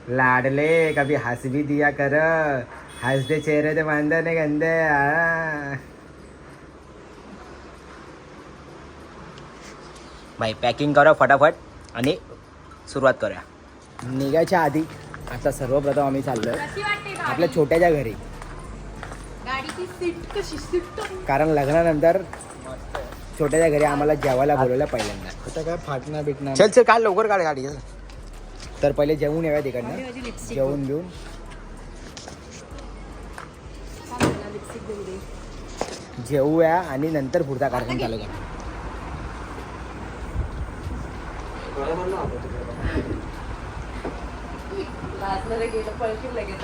लाडले कभी हंस भी दिया कर, हंसते चेहरे ते बांधे ने गंदे. भाई पॅकिंग करा फटाफट आणि सुरुवात करूया. निघायच्या आधी आता सर्वप्रथम आम्ही चाललोय आपल्या छोट्याच्या घरी. गाडीची सीट कशी सीट कारण लग्नानंतर छोट्याच्या घरी आम्हाला जेवायला बोलवलं पहिल्यांदा. आता काय फाटणं बिटणं. चल चल काढ लवकर काढ गाडी. तर पहिले जेवून येऊया तिकडनं. जेवून घेऊन जेवूया आणि नंतर पुढचा कार्यक्रम चालू करू. गेलं पळशील लगेच.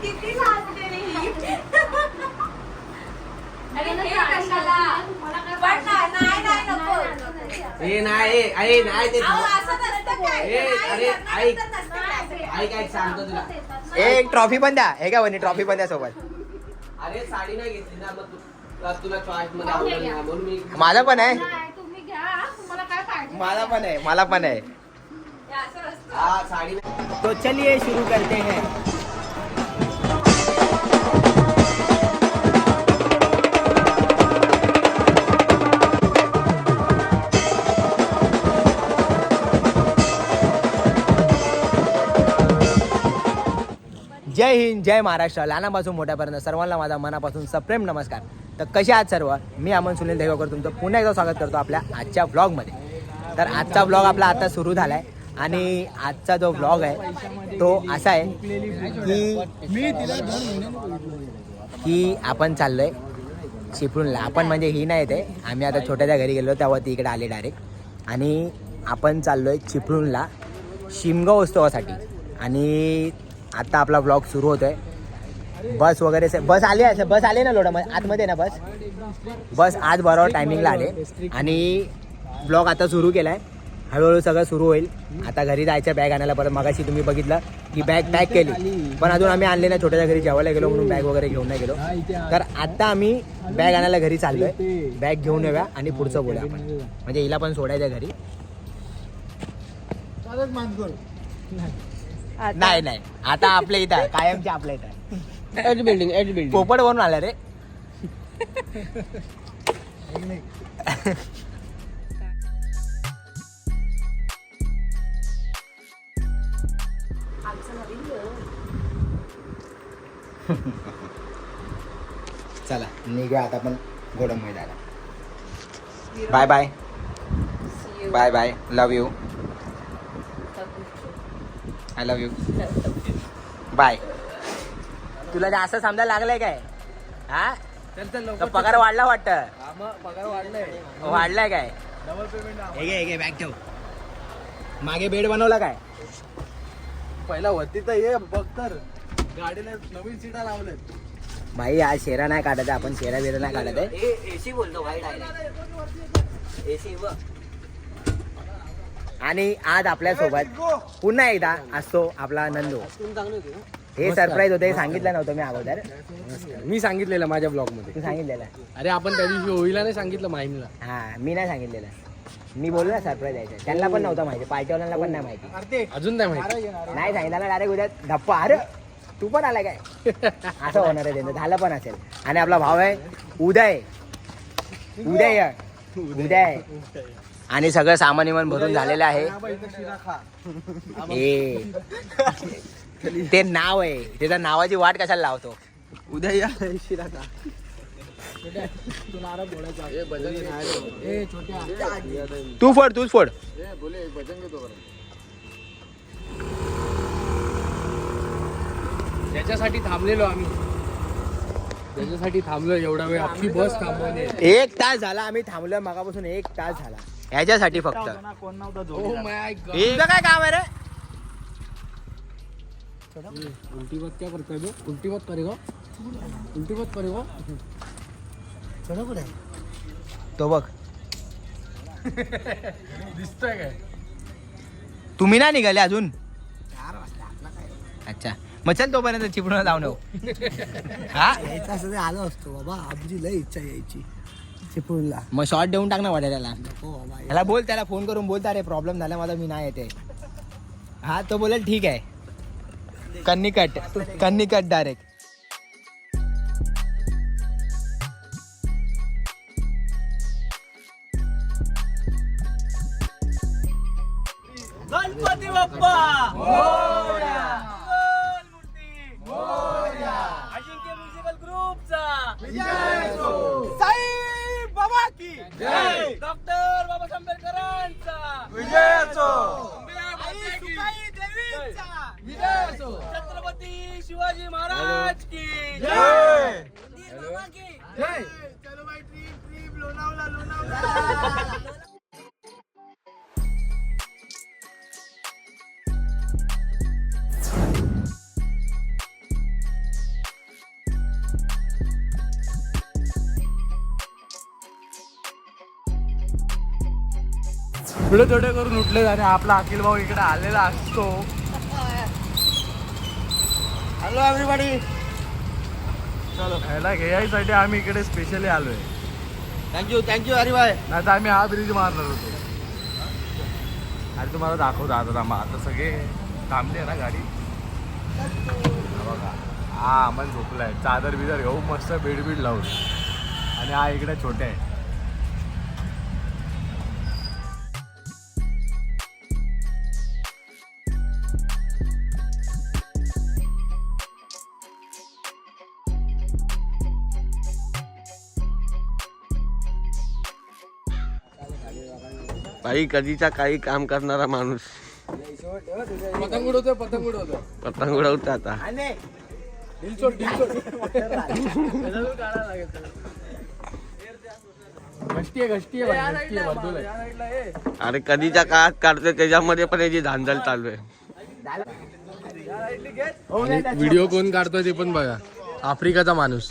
किती लाजलेली एक ट्रॉफी पण द्या. हे काय ट्रॉफी पण द्या सोबत. अरे साडी नाही घेतली ना मग तुला चॉईस मध्ये आवडली ना म्हणून मी. माझा पण आहे. तुम्ही घ्या तुम्हाला काय पाहिजे. मला पण आहे. मला पण आहे. हा साडी नाही. तो चलिए शुरू करते हैं. जय हिंद जय महाराष्ट्र. लहानापासून मोठ्यापर्यंत सर्वांना माझा मनापासून सप्रेम नमस्कार. तर कसे आहात सर्व. मी अमन सुनील देगावकर तुमचं पुन्हा एकदा स्वागत करतो आपल्या आजच्या ब्लॉगमध्ये. तर आजचा ब्लॉग आपला आता सुरू झाला आहे आणि आजचा जो ब्लॉग आहे तो असा आहे की आपण चाललो आहे चिपळूणला. आपण म्हणजे ही नाही येते. आम्ही आता छोट्याच्या घरी गेलो तेव्हा ती इकडे आले डायरेक्ट. आणि आपण चाललो आहे चिपळूणला शिमगा उत्सवासाठी. आणि आता आपला ब्लॉग सुरू होतो आहे. बस वगैरे बस आले ना लोडा आतमध्ये ना बस आज बरोबर टायमिंगला आले. आणि ब्लॉग आता सुरू केला आहे. हळूहळू सगळं सुरू होईल. आता घरी जायचं बॅग आणायला. परत मगाशी तुम्ही बघितलं की बॅग पॅक केली पण अजून आम्ही आणले ना. छोट्याच्या घरी जेवायला गेलो म्हणून बॅग वगैरे घेऊन नाही गेलो. तर आता आम्ही बॅग आणायला घरी चाललो आहे. बॅग घेऊन येऊया आणि पुढचं बोलूया आपण. म्हणजे हिला पण सोडायचं घरी. नाही नाही आता आपल्या इथं कायमच्या आपल्या इथं एज बिल्डिंग पोपट वरून आला रे. चला निघूया आता आपण गोडम मैदानात. Bye bye bye bye. Love you. I love you. Bye. तुला जास्त समजायला लागलंय काय. हा तर पगार वाढला वाटतं. पगार वाढलाय. वाढलाय काय. Double payment. हे घे बॅग ठेव. मागे बेड बनवला काय. पहिला होती तर ये बघ तर गाडीला नवीन सीटा लावल्यात. भाई आज शेरा नाही काढत आहे आपण. शेरा बिरा नाही काढत आहे. एसी बोलतो भाई डायरेक्ट एसी. आणि आज आपल्यासोबत पुन्हा एकदा असतो आपला नंदू. हे सरप्राईज होतं. हे सांगितलं नव्हतं मी अगोदर. मी सांगितलेलं माझ्या ब्लॉग मध्ये. तू सांगितलेलं. अरे आपण त्या दिवशी होईला नाही सांगितलं माहीमला. हा मी नाही सांगितलेलं. मी बोललो ना सरप्राईज द्यायचं. त्यांना पण नव्हतं माहिती. पार्टीवाल्यांना पण नाही माहिती. अजून नाही माहिती. नाही सांगितलं डायरेक्ट उद्या धप्पा. अरे तू पण आला काय असं होणार आहे. त्यांचं झालं पण असेल. आणि आपला भाव आहे उदय. उदय. आणि सगळं सामान इमान भरून झालेलं आहे. ते नाव आहे. त्याच्या नावाची वाट कशाला लावतो. उद्या या शिरा खा. तूच फोड. त्याच्यासाठी थांबलेलो आम्ही. त्याच्यासाठी थांबलो एवढा वेळ. आपली बस थांबवली. 1 तास झाला आम्ही थांबलोय. मगापासून 1 तास झाला ह्याच्यासाठी फक्त. काय काम आहे रे. उलटी बात क्या करता है. उलटी बात करेगा. उलटी बात करेगा. सोनं कुठे आहे? तो बघ. दिसतोय काय? तुम्ही ना निघाले अजून? 4 वाजता आपला काय अच्छा मग चल तोपर्यंत चिपळूणला जाऊन येऊ. हा यायचं असं ते आलो असतो बाबा. आमची लय इच्छा यायची चिपळूणला. मग शॉर्ट देऊन टाक ना वाटायला. नको बाबा. त्याला बोल, त्याला फोन करून बोलता अरे प्रॉब्लेम झाला माझा मी नाही येते. हा तो बोलेल ठीक आहे. कन्निकट डायरेक्ट. गणपती बाप्पा अजिंक्य म्युझिकल ग्रुपचा साई बाबा की जय. डॉक्टर बाबासाहेब आंबेडकरांचा विजय असो. आई सुकाई देवीचा विजय असो. छत्रपती शिवाजी महाराज की जय. मंदिर बाबा की जय. चलो भाई ट्रिप लोणावळा. थोडे थोडे करून उठले आणि आपला अखिल भाऊ इकडे आलेला असतो. Hello everybody. चलो ह्याला घ्यायसाठी आम्ही इकडे स्पेशली आलोय. थँक्यू अरे बाय. नाही तर आम्ही हा ब्रिज मारणार होतो. अरे तुम्हाला दाखवतो आता सगळे थांबले ना गाडी. हा बघा हा अमन झोपलाय चादर बिदर घेऊ मस्त बेड लावून. आणि हा इकडे छोटे आहे. भाई कधीचा काही काम करणारा माणूस. पतंग उडवतोय पतंग उडवतो आता. अरे कधीच्या काळात काढतोय त्याच्यामध्ये पण याची धांदल चालू आहे. व्हिडिओ कोण काढतोय ते पण बघा. आफ्रिकाचा माणूस.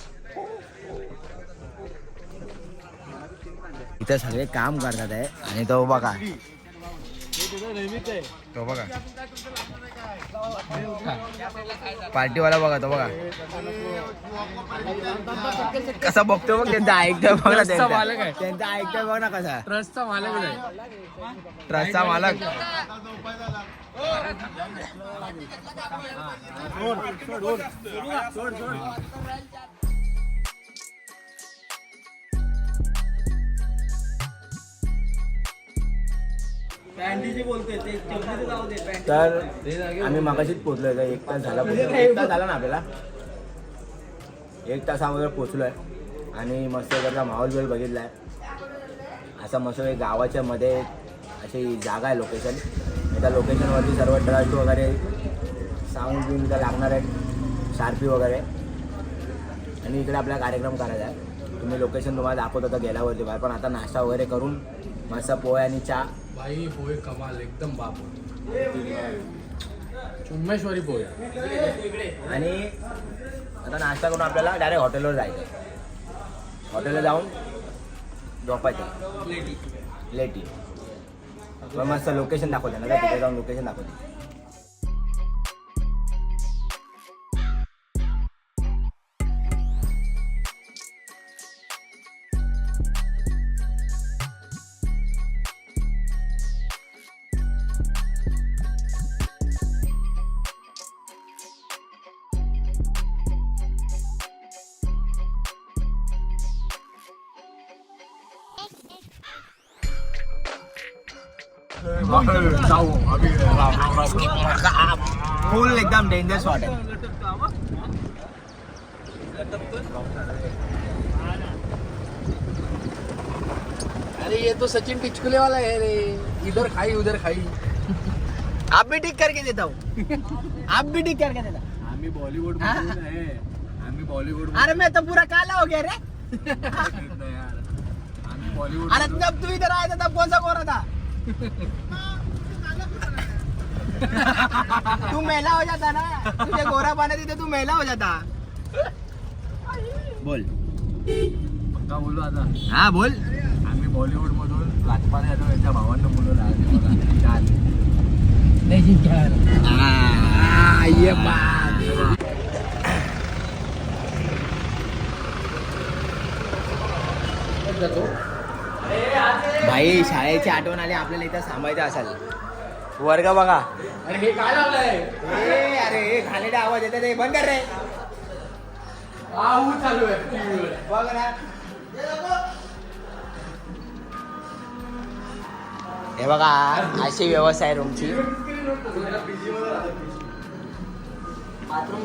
इथं सगळे काम करतात आहे आणि तो बघा पार्टीवाला बघा तो बघा कसा बघतो बघ. त्यांचा ऐकतोय बघ ना. त्यांचा ऐकतोय बघ ना कसा. ट्रस्टचा मालक नाही. ट्रस्टचा मालक. तर आम्ही मगाशीच पोहोचलोय. 1 तास झाला. 1 तास झाला ना आपल्याला. 1 तास अगोदर पोहोचलोय आणि मस्त इकडचा माहोल बिल बघितलाय. असा मस्त गावाच्या मध्ये अशी जागा आहे लोकेशन. त्या लोकेशनवरती सर्व ट्रस्ट वगैरे साऊंड बिऊंड इथं लागणार आहे. शार्पी वगैरे. आणि इकडे आपला कार्यक्रम करायचा आहे. तुम्ही लोकेशन तुम्हाला दाखवत होतं गेल्यावरती बाहेर. पण आता नाश्ता वगैरे करून मस्त पोहे आणि चहा. भाई पोहे कमाल एकदम बाप. चुम्मेश्वरी पोहे. आणि आता नाश्ता करून आपल्याला डायरेक्ट हॉटेलवर जायचं. हॉटेलला जाऊन झोपायचं लेटी. मग मस्त लोकेशन दाखवते ना. तिथे जाऊन लोकेशन दाखवते. फुल एकदम डेंजर स्पॉट आहे. अरे ये तो सचिन टिचकुले वाला है रे. इधर खाई उधर खाई. आप भी ठीक करके देता हूँ. आप भी ठीक करके देता. आम्ही बॉलिवूड आहे. आम्ही बॉलिवूड. अरे मैं तो पूरा काला हो गया रे. आम्ही बॉलिवूड. अरे जब तू इधर आया था तब कौन सा गोरा था. तू मेला हो जाता ना. तुझे गोरा पाना तिथे तू मेला हो जाता. बोल का बोलू आता हा बोल. आम्ही बॉलिवूड मधून राजपाल यादव यांच्या भावांना बोलवलं आहे बघा काल. ये बात. भाई शाळेची आठवण आली आपल्याला इथं थांबायचं असेल. वर्ग बघा. अरे हे काय लावलंय अरे हे घाणेरडा आवाज येतात ते बंद कर रे. चालू आहे बघ ना. हे बघा अशी व्यवस्था आहे रूमची. बाथरूम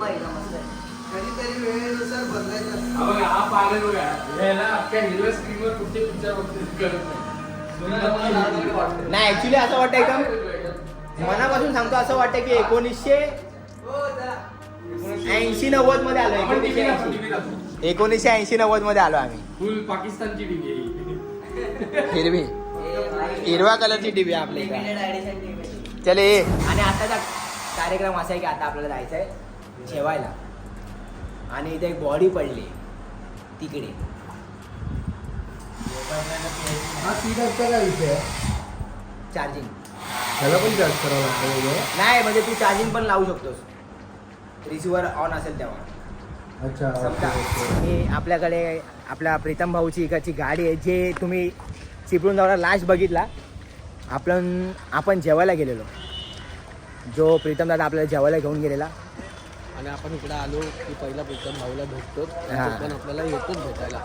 कधीतरी वेळेनुसार बदलायचं. हा पागल बघा याला अख्ख्या हिरव्या स्क्रीनवर कुठे पिक्चर बघते नाही ऍक्च्युली असं वाटतं एकदम मनापासून सांगतो असं वाटतं की 1980-90 मध्ये आलो. 1980-90 मध्ये आलो आम्ही. फुल पाकिस्तानची टीव्ही हिरवी हिरव्या कलरची टीव्ही आपल्या इथे. चले ये. आणि आताचा कार्यक्रम असा आहे की आता आपल्याला जायचं आहे जेवायला. आणि इथे एक बॉडी पडली तिकडे. हा सीटचा काय विषय आहे? चार्जिंग त्याला पण चार्ज करावं लागतं. नाही म्हणजे तू चार्जिंग पण लावू शकतोस रिसिव्हर ऑन असेल तेव्हा. अच्छा समजा हे आपल्याकडे आपल्या प्रीतम भाऊची एकाची गाडी आहे जे तुम्ही चिपळूण जाऊन लास्ट बघितला. आपण जेवायला गेलेलो. जो प्रीतम दादा आपल्याला जेवायला घेऊन गेलेला. आणि आपण इकडे आलो की पहिला प्रीतम भाऊला भेटतो. हा. पण आपल्याला येतोच भेटायला.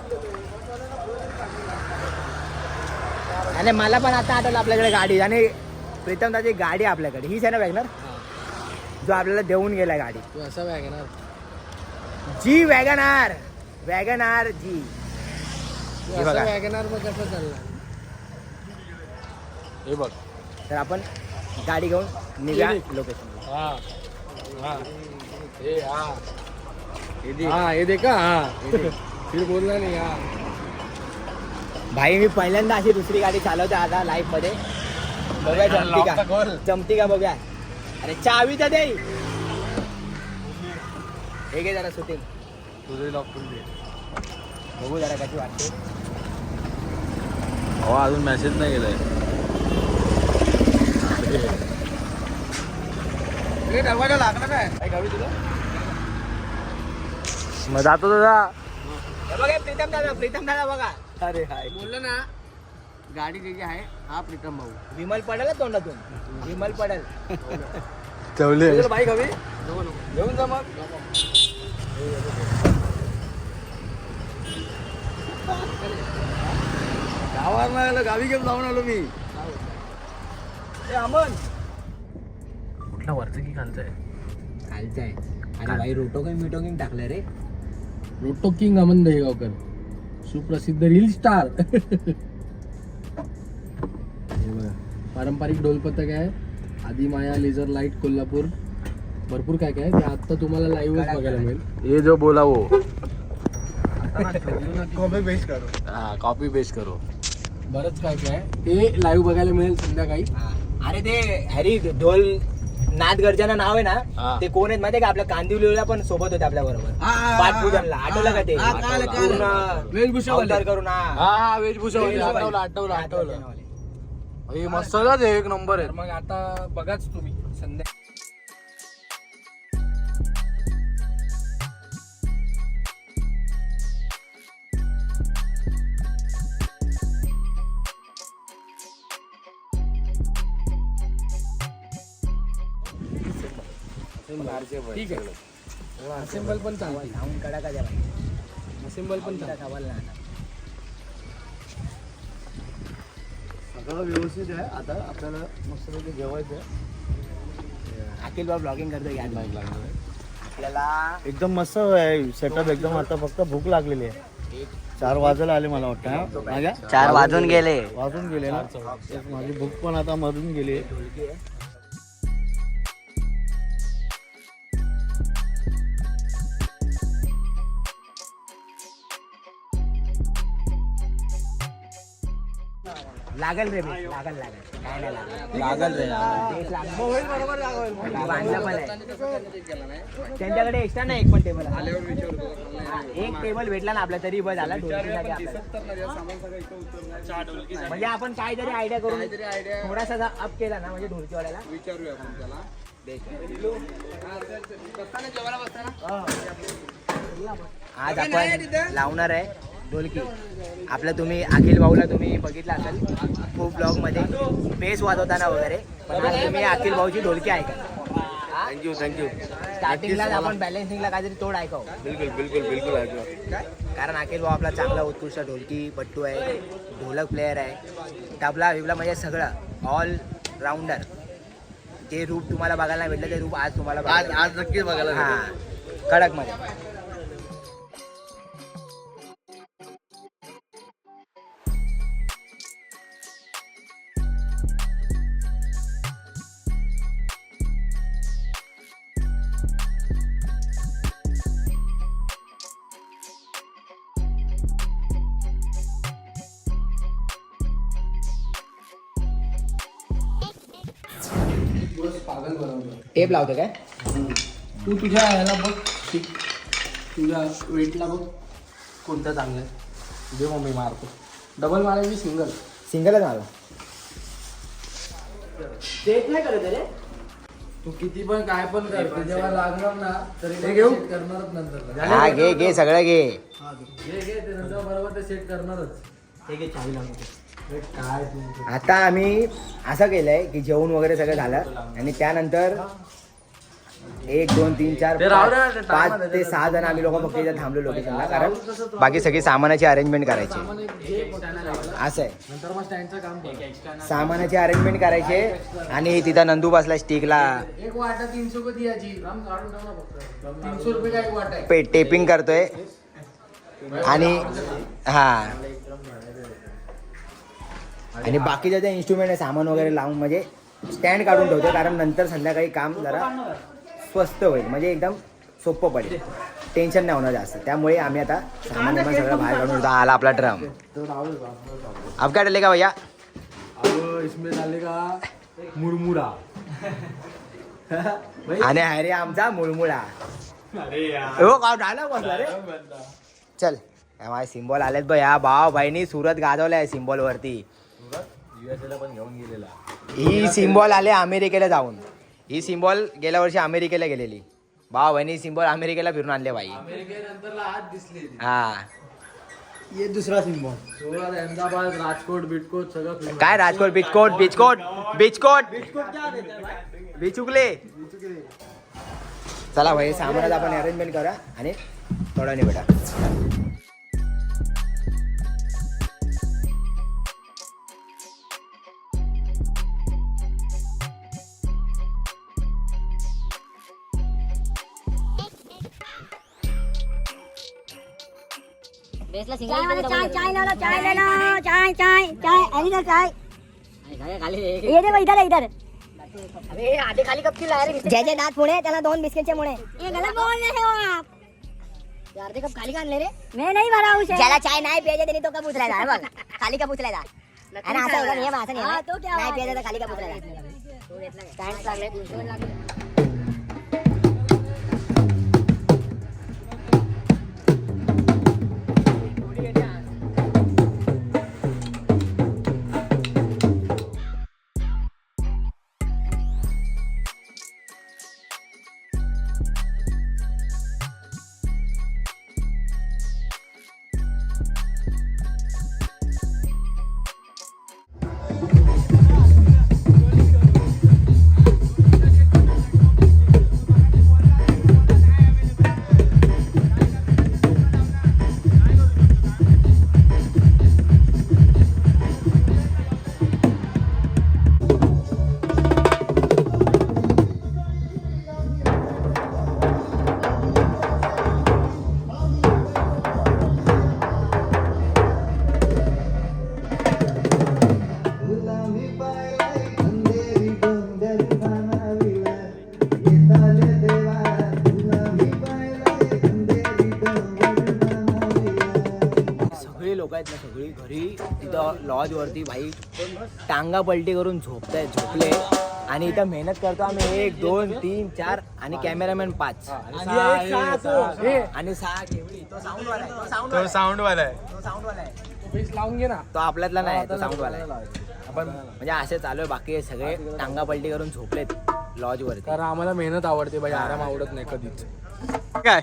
आणि मला पण आता आठवलं आपल्याकडे गाडी. आणि प्रीतम दादाची गाडी आपल्याकडे हीच आहे ना वॅगनर जो आपल्याला देऊन गेला गाडी. तू असा वॅगनार जी वॅगनार जी. तू हे असा बघा. वॅगनार मग कसं चालला? हे बघ तर आपण गाडी घेऊन निघा हे लोकेशन. हा हा हे हा हा हे दे का? हा फिर बोलला नाही. हा भाई मी पहिल्यांदा अशी दुसरी गाडी चालवते आता लाईफ मध्ये. बघूया जमती का बघूया. अरे चावी तर दे. हे घे जरा शूटिंग तुझे लॉक करून दे. बघू जरा कशी वाटते. हो अजून मेसेज नाही गेलाय. दरवाजा लागला काय? काय गावी तुला मग जातो दादा. हे बघा प्रीतम दादा बघा. अरे हाय बोललं ना गाडी त्याची आहे. हा प्रीतम भाऊ. विमल पडेल ना तोंडातून. विमल पडेल. ठेवले बाईक हवी घेऊन जा मग. गावात नाही आलं गावी घेऊन जाऊन आलो मी. अमन कुठला वरचं की खालचं आहे? खालचं आहे. अरे भाई रोटोकिंग टाकलं रे. रोटो किंग अमन दहेगावकर सुप्रसिद्ध रील स्टार. पारंपरिक ढोल पथक आहे. Adimaya laser light Kolhapur. भरपूर काय काय ते आता तुम्हाला लाईव्ह बघायला मिळेल. ये जो बोला वो कॉपी पेस्ट करो. हाँ कॉपी पेस्ट करो. बरंच काय काय ते लाईव्ह बघायला मिळेल संध्याकाळी. अरे ते हॅरी ढोल नाथ गर्जना नाव आहे हा. ना. ते कोण आहेत माहितीये का? आपल्या कांदिवलीला पण सोबत होते आपल्या बरोबर. पाठपूजनला आठवलं का ते? पूर्ण अवतार करून हा वेशभूषा होती. आठवलं. हे मस्त ना ते एक नंबर आहे. तर मग आता बघाच तुम्ही संध्या. ठीक आहे. असेंबल पण चालते. लावून कडा का द्या भाई. असेंबल पण चालते. सवाल नाही आता. सगळं व्यवस्थित आहे. आता आपल्याला मस्तपैकी जेवायचं आहे. अखिल बाबा ब्लॉगिंग करतो घ्या आपल्याला. एकदम मस्त आहे सेटअप एकदम. आता फक्त भूक लागलेली आहे. 4 वाजायला आले मला वाटतं. हा? माझ्या 4 वाजून गेले. वाजून गेले ना. तेच माझी भूक पण आता मरून गेली. लागल रे बेस, लागल काय नाही लागल. लागल रे बेस लागल. बांधलं पण आहे त्यांच्याकडे एक्स्ट्रा नाही एक पण टेबल. एक टेबल भेटला ना आपला तरी बस झाला ढोलकीसाठी आपल्याला. म्हणजे आपण काहीतरी आयडिया करून थोडासा अप केला ना म्हणजे ढोलकीवाल्याला विचारूया आपण त्याला. आज आपण लावणार आहे ढोलकी. आपलं तुम्ही अखिल भाऊला तुम्ही बघितलं असेल खूप ब्लॉग मध्ये बेस वाजवताना वगैरे, पण आज तुम्ही अखिल भाऊची ढोलकी ऐका. थँक्यू स्टार्टिंगला आपण बॅलन्सिंगला काहीतरी तोड ऐकाव. बिलकुल ऐकलं. कारण अखिल भाऊ आपला चांगला उत्कृष्ट ढोलकी पट्टू आहे, ढोलक प्लेअर आहे, तबला बिबला म्हणजे सगळं ऑल राऊंडर. जे रूप तुम्हाला बघायला नाही भेटलं ते रूप आज तुम्हाला आज नक्कीच बघायला हा कडक मध्ये. पागल बनवलं. टेप लावतो काय तू तुझ्या ह्याला बघ, तुझ्या वेटला बघ कोणतं चांगलं आहे. दे मग मी मारतो. डबल मारायची सिंगल. सिंगलच मला टेप नाही करत रे. तू किती पण काय पण कर, जेव्हा लागणार ना तरी ते घेऊ करणारच नंतर. हा घे सगळं घे. घे ते नंतर बरोबर ते सेट करणारच. ते घे चावी लागतो. काय तू आता आम्ही असं केलंय की जेवण वगैरे सगळं झालं आणि त्यानंतर 1 2 3 4 5 ते 6 जण आम्ही लोक फक्त इथे थांबलो लोकेशनला, कारण बाकी सगळी सामानाची अरेंजमेंट करायची. असं आहे, नंतर मग स्टँडचं काम कर. सामानाची अरेंजमेंट करायचे. आणि तिथं नंदू बसला स्टिकला एक वाटा 300 रुपये द्यायची. राम काढून ठेव ना फक्त. 300 रुपये काय एक वाटा आहे. टेपिंग करतोय. आणि आणि बाकीचे जे इन्स्ट्रुमेंट आहे सामान वगैरे लावून म्हणजे स्टँड काढून ठेवतो, कारण नंतर संध्याकाळी काम जरा स्वस्त होईल, म्हणजे एकदम सोपं पडेल, टेन्शन नाही होणार जास्त. त्यामुळे आम्ही आता सामान सगळं बाहेर काढून ठेवतो. आला आपला ड्रम. अब काय डलेगा भैया? अब इसमें डालेगा मुरमुरा. आणि अरे आमचा मुळमुळा. हो का डायलॉग बसला रे. चल माझे सिम्बॉल आलेत बघ. या भाव बहिणी सुरत गाजवलाय सिम्बॉल वरती. पण घेऊन गेलेला. ही सिम्बॉल आले अमेरिकेला जाऊन. ही सिम्बॉल गेल्या वर्षी अमेरिकेला गेलेली. भाव बहिणी सिम्बॉल अमेरिकेला फिरून आणले बाई. अमेरिकेनंतरला आज दिसली. हा ये दुसरा सिम्बॉल. सुरत, अहमदाबाद, राजकोट, बिटकोट सगळं. काय राजकोट बिचकोट बिचुकले. चला भाई सामानात आपण अरेंजमेंट करा आणि थोडा नाही बेटा. चाय वाला चाय ले लो चाय ले लो चाय अरे चाय ये दे इधर इधर. अरे आधे खाली कब खिला रे. जे दात पुणे त्याला 2 बिस्किटचे मुळे. ये गलत बोल रहे हो आप. यार ते कब खाली का आणले रे. मैं नहीं भरा उसे. ज्याला चाय नाही प्यायचे त्यांनी तो कब उचलायचा बघ. खाली कब उचलायचा. आणि असं आहे का नियम. असं नाही तो क्या नाही प्यायचा तर खाली कब उचलायचा. स्टँड लागले. लोक आहेत ना सगळी घरी तिथं लॉजवरती भाई टांगा पलटी करून झोपले आणि इथं मेहनत करतो आम्ही 1 2 3 4 आणि कॅमेरामॅन 5 आणि 6 केवढी तो साऊंडवाला आहे तो साऊंडवाला आहे. बेस लावून घे ना. तो आपल्यातला नाही तो साऊंडवाला आहे. आपण म्हणजे असे चालू आहे बाकी सगळे टांगा पलटी करून झोपलेत लॉजवरती. कारण आम्हाला मेहनत आवडते भाई, आराम आवडत नाही कधीच. काय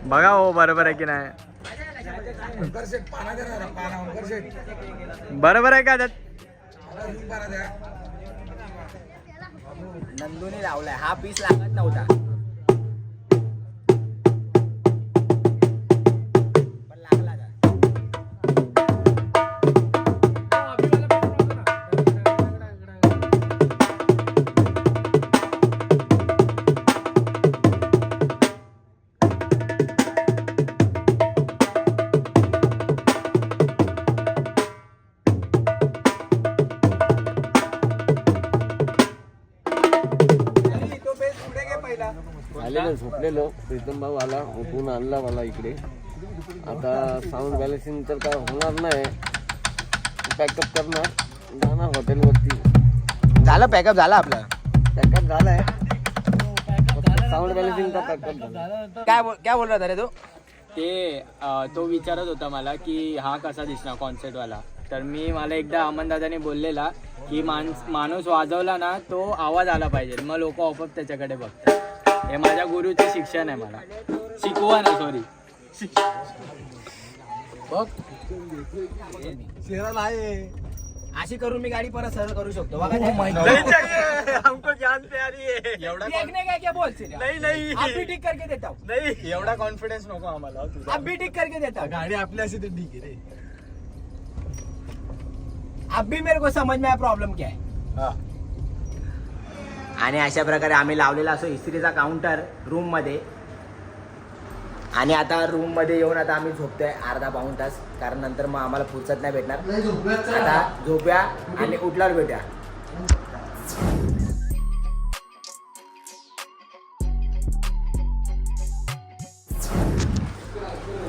बघा हो बरोबर आहे की नाही बरोबर आहे का त्यात नंदूने लावलाय हा पीस लागत नव्हता पण लागला का? आलेलो झोपलेलो प्रीतम भाऊ आला उठून आणला मला इकडे. आता साऊंड बॅलन्सिंग तर काय होणार नाही, पॅकअप करणार जाणार हॉटेलवरती. झालं पॅकअप झालं आपलं. पॅकअप झालाय, साऊंड बॅलन्सिंगचा पॅकअप झाला. काय बोल रहा था रे तू? ते तो विचारत होता मला की हा कसा दिसणार कॉन्सर्टवाला. तर मला एकदा अमनदादाने बोललेला की माणूस वाजवला ना तो आवाज आला पाहिजे, मग लोक आपोआप त्याच्याकडे बघतात. हे माझ्या गुरुचे शिक्षण आहे, मला शिकवा ना सॉरी. अशी करून मी गाडी परत सरळ करू शकतो बघा. हमको जानते आ रही है. देखने का क्या बोल नहीं आप भी ठीक करके देता हूँ. नहीं एवढा कॉन्फिडन्स नको आम्हाला तुझा. आप भी ठीक करके देता हूँ. गाडी आपली अशी तर ठीक आहे रे. अब भी मेरे को समझ में आया प्रॉब्लेम क्या है. आणि अशा प्रकारे आम्ही लावलेला असो इस्त्रीचा काउंटर रूम मध्ये. आणि आता रूम मध्ये येऊन आता आम्ही झोपतोय अर्धा पाऊण तास, कारण नंतर मग आम्हाला फुरसत नाही भेटणार. आता झोपूया आणि उठल्यावर भेटूया.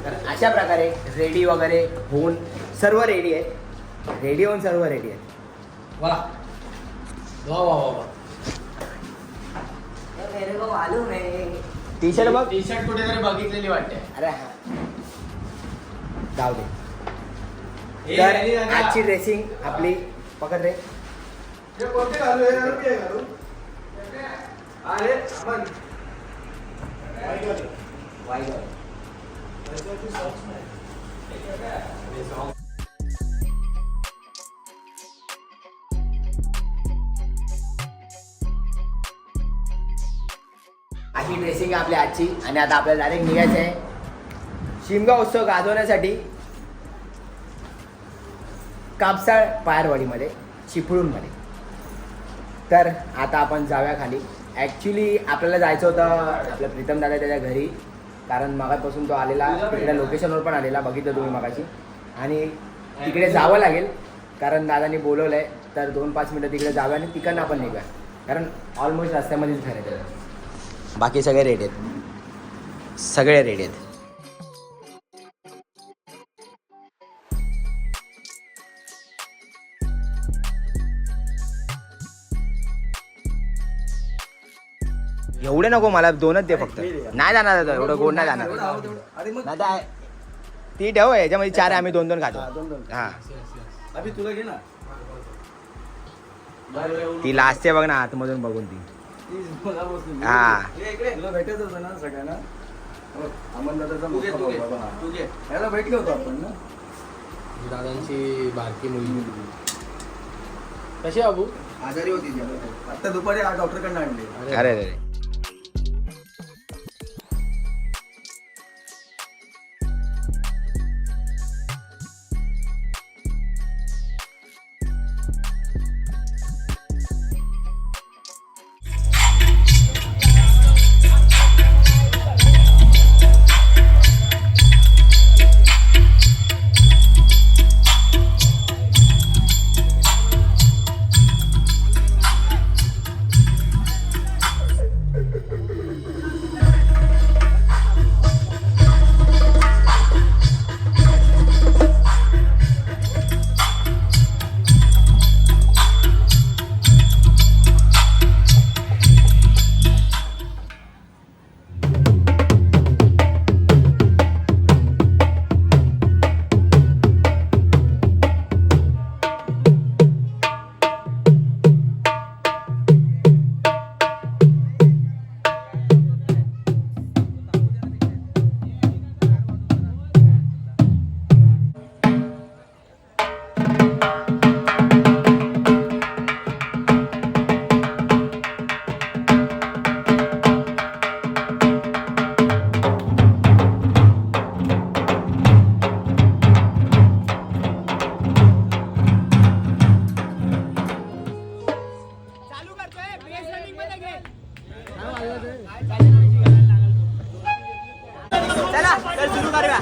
तर अशा प्रकारे रेडी वगैरे होऊन सर्व रेडी आहेत. रेडी होऊन सर्व रेडी आहेत. वा वा वा वा. टी शर्ट बघ. टी शर्ट कुठेतरी बघितलेली वाटते. अरे हा जाऊ दे. तर आजची ड्रेसिंग आपली पकड रे. अशी ड्रेसिंग आहे आपली आजची. आणि आता आपल्याला डायरेक्ट निघायचं आहे शिमगा उत्सव गाजवण्यासाठी कापसाळ पायरवाडीमध्ये चिपळूणमध्ये. तर आता आपण जाऊया खाली. ॲक्च्युली आपल्याला जायचं होतं आपल्या प्रीतम दादा त्याच्या घरी, कारण मगापासून तो आलेला तिकडे लोकेशनवर पण आलेला बघितलं तुम्ही मगाशी. आणि तिकडे जावं लागेल कारण दादानी बोलवलं आहे. तर 2-5 मिनटं तिकडे जाऊया आणि तिकडनं आपण निघूया, कारण ऑलमोस्ट रस्त्यामध्येच घर आहे त्याचं. बाकी सगळे रेडी आहेत, सगळे रेडी आहेत. एवढे नको मला, 2च दे फक्त. नाही जाणार आता एवढं गोड नाही जाणार. नाही तर ती ठेव याच्यामध्ये 4 आहे, आम्ही 2-2 खातो. हा अभि तुला घे ना. ती लास्ट आहे बघ ना आतमधून बघून ती. हा तुला भेटायचं होतं ना सगळ्यांना. याला भेटलो होतो आपण ना. दादांची बारकी मुलगी कशी बाबू? आजारी होती ती. आता दुपारी डॉक्टरकडनं आणली. अरे अरे चला तर सुरू करूया.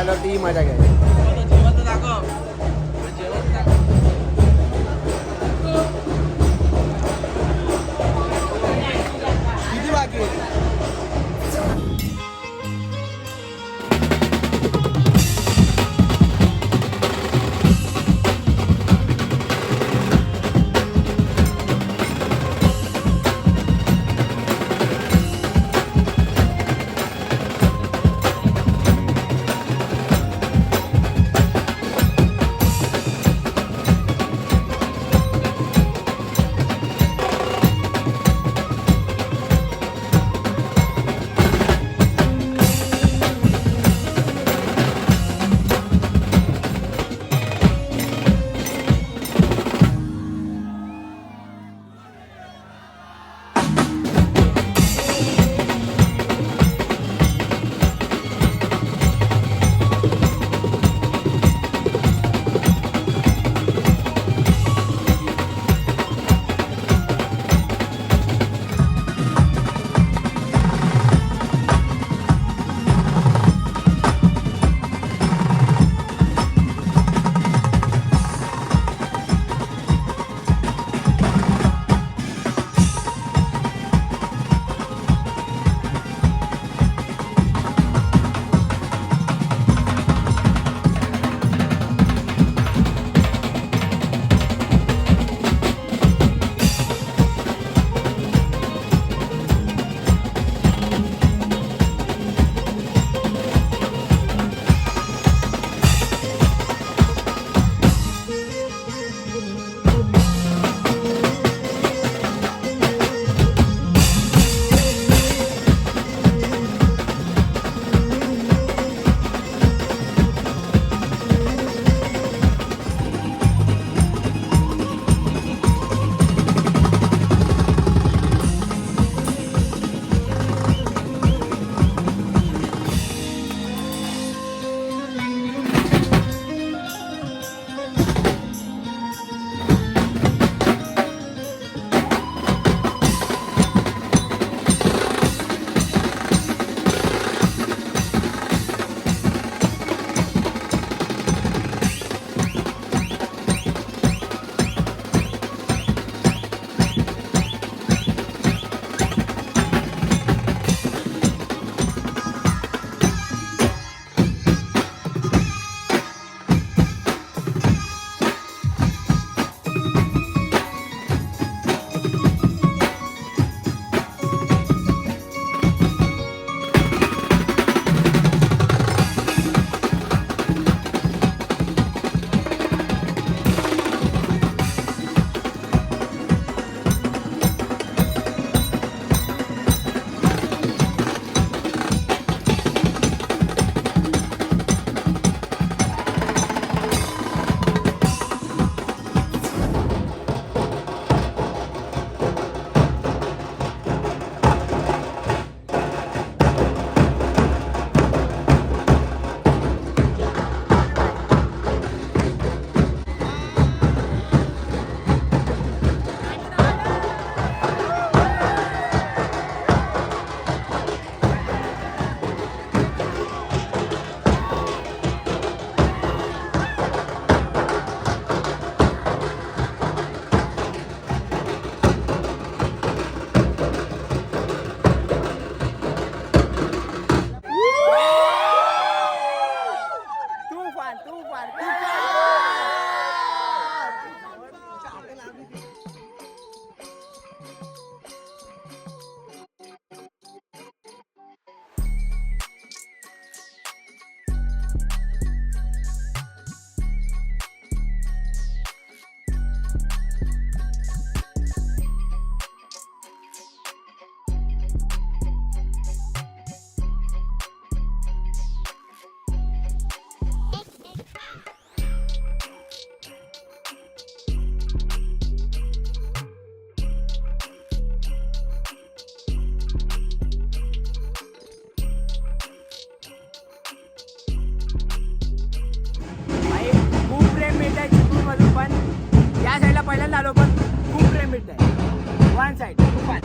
आल्यावर ती मजा घ्यायची. किती बाकी आहे? वन साइड तुफान.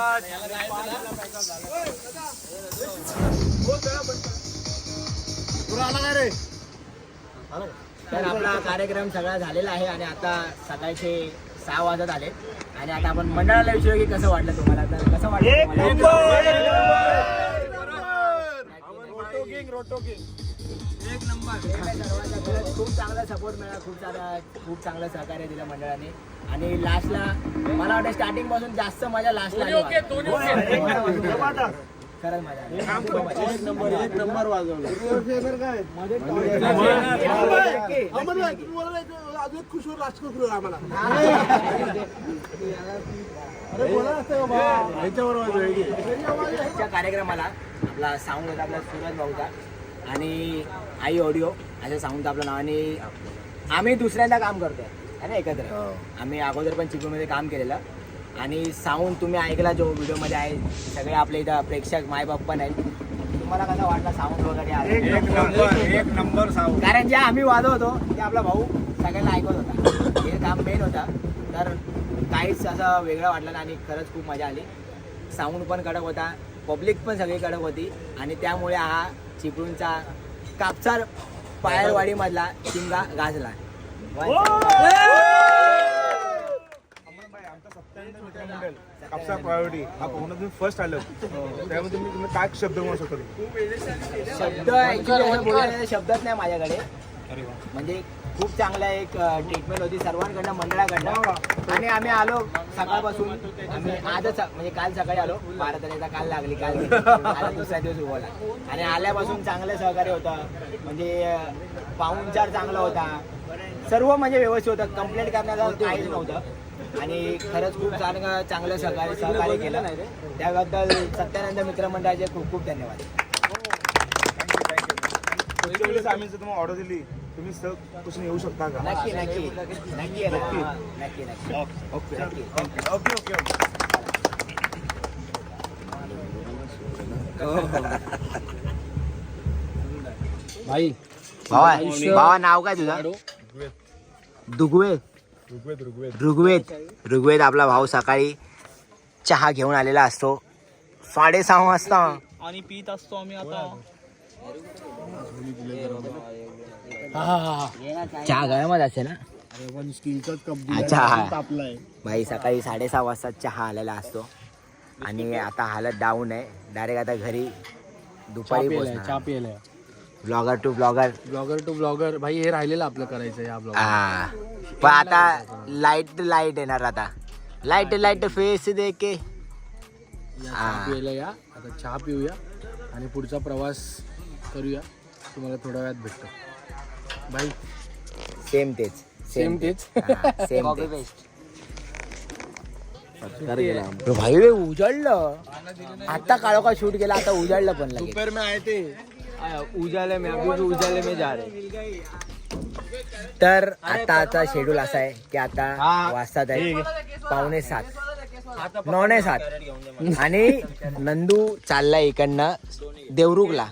मच. तर आपला कार्यक्रम सगळा झालेला आहे आणि आता सकाळचे 6 वाजत आले आणि आता आपण मंडळाला विचारू की कसं वाटलं तुम्हाला. तर कसं वाटलं सर्वांचा खूप चांगला सपोर्ट मिळाला, खूप चांगलं सहकार्य दिलं मंडळाने. आणि लास्टला मला वाटतं स्टार्टिंग पासून जास्त मजा लास्टला आली. खरंच मजा आली. एक नंबर वाजवला. आजच्या कार्यक्रमाला आपला साऊंड होता आपला सूरज भाऊचा आणि आई ऑडिओ असं साऊंड आपलं नाव. आणि आम्ही दुसऱ्यांदा काम करतोय है ना एकत्र. आम्ही अगोदर पण चिपळूणमध्ये काम केलेलं आणि साऊंड तुम्ही ऐकला जो व्हिडिओमध्ये आहे. सगळे आपले इथं प्रेक्षक मायबाप पण आहेत. तुम्हाला कसं वाटलं साऊंड वगैरे? एक नंबर साऊंड. कारण जे आम्ही वाजवतो ते आपला भाऊ सगळ्यांना ऐकत होता. हे काम मेन होतं. तर काहीच असं वेगळं वाटलं नाही आणि खरंच खूप मजा आली. साऊंड पण कडक होता, पब्लिक पण सगळी कडक होती आणि त्यामुळे हा चिपळूणचा कापसार पायरवाडीमधला शिमगा गाजला. कापसा प्रायोरिटी हा कोकणात तुम्ही फर्स्ट आलं त्यामध्ये तुम्ही काय शब्द म्हणू शकतो? शब्द actually असं बोलायला शब्दच नाही माझ्याकडे. म्हणजे खूप चांगला एक ट्रीटमेंट होती सर्वांकडनं, मंडळाकडनं. आणि आम्ही आलो सकाळपासून. आम्ही आजच म्हणजे काल सकाळी आलो. 12 तारखेला काल लागली, काल आला दुसरा दिवस उभवला. आणि आल्यापासून चांगलं सहकार्य होतं. म्हणजे पाहुणचार चांगला होता, सर्व म्हणजे व्यवस्थित होतं. कंप्लेंट करण्याचं काहीच नव्हतं. आणि खरंच खूप चांगलं सहकार्य केलं. त्याबद्दल सत्यानंद मित्रमंडळाचे खूप खूप धन्यवाद. आम्ही जर तुम्हाला ऑर्डर दिली तुम्ही सहकुशीने येऊ शकता का? नक्की नक्की नक्की नक्की नक्की नक्की. Okay okay okay okay. भाई भावा नाव काय तुझा? दुगवेद. ऋग्वेद आपला भाऊ सकाळी चहा घेऊन आलेला असतो 6:30 वाजता आणि पीत असतो आम्ही आता. चहा गरमच असेल ना? अच्छा हा. भाई सकाळी 6:30 वाजता चहा आलेला असतो आणि आता हालत डाऊन आहे. डायरेक्ट आता घरी दुपारी चहा पियला. Blogger to blogger. भाई हे राहिलेलं आपलं करायचं या ब्लॉग. हा पण आता लाईट येणार. आता लाईट फेस दे के चहा पियला या. आता चहा पिऊया आणि पुढचा प्रवास करूया. तुम्हाला थोड्या वेळात भेटतो. भाई सेम तेच. सेम भाई रे उजळलं. आता काळोखा शूट केला, आता उजळलं पण लगेच. दोपहर में आए थे, उजाले में, अभी भी उजाले में जा रहे. तर आताचा शेड्यूल असा आहे की आता वाजतात आहे 6:45, 9:07 आणि नंदू चाललाय इकडनं देवरुखला.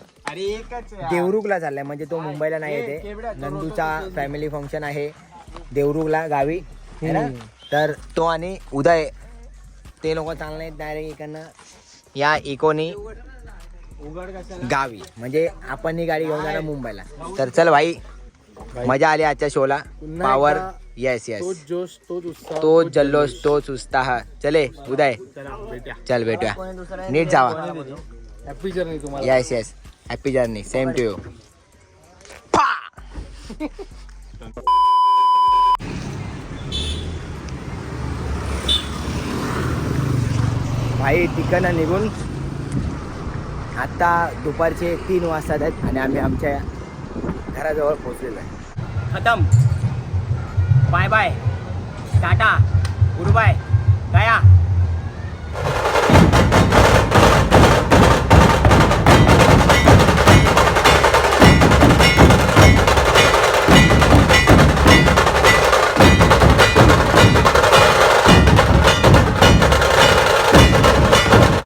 देवरुखला चाललाय म्हणजे तो मुंबईला नाही येते. नंदूचा फॅमिली फंक्शन आहे देवरुखला गावी है ना. तर तो आणि उदय ते लोक चालले डायरेक्ट इकडनं या इकोनी गावी. म्हणजे आपण ही गाडी घेऊन जाणार मुंबईला. तर चल भाई मजा आली आजच्या शोला. पावर येस तोच जोश, तोच उत्साह, तोच जल्लोष, तोच उत्साह. चले उदय चल भेटूया. नीट जावा. हॅपी जर्नी तुम्हाला. Yes happy journey. Same to you. भाई तिकडनं निघून आता दुपारचे 3 वाजता आहेत आणि आम्ही आमच्या घराजवळ पोहोचलेलो आहे. खतम. Bye bye, tata, good bye, गया.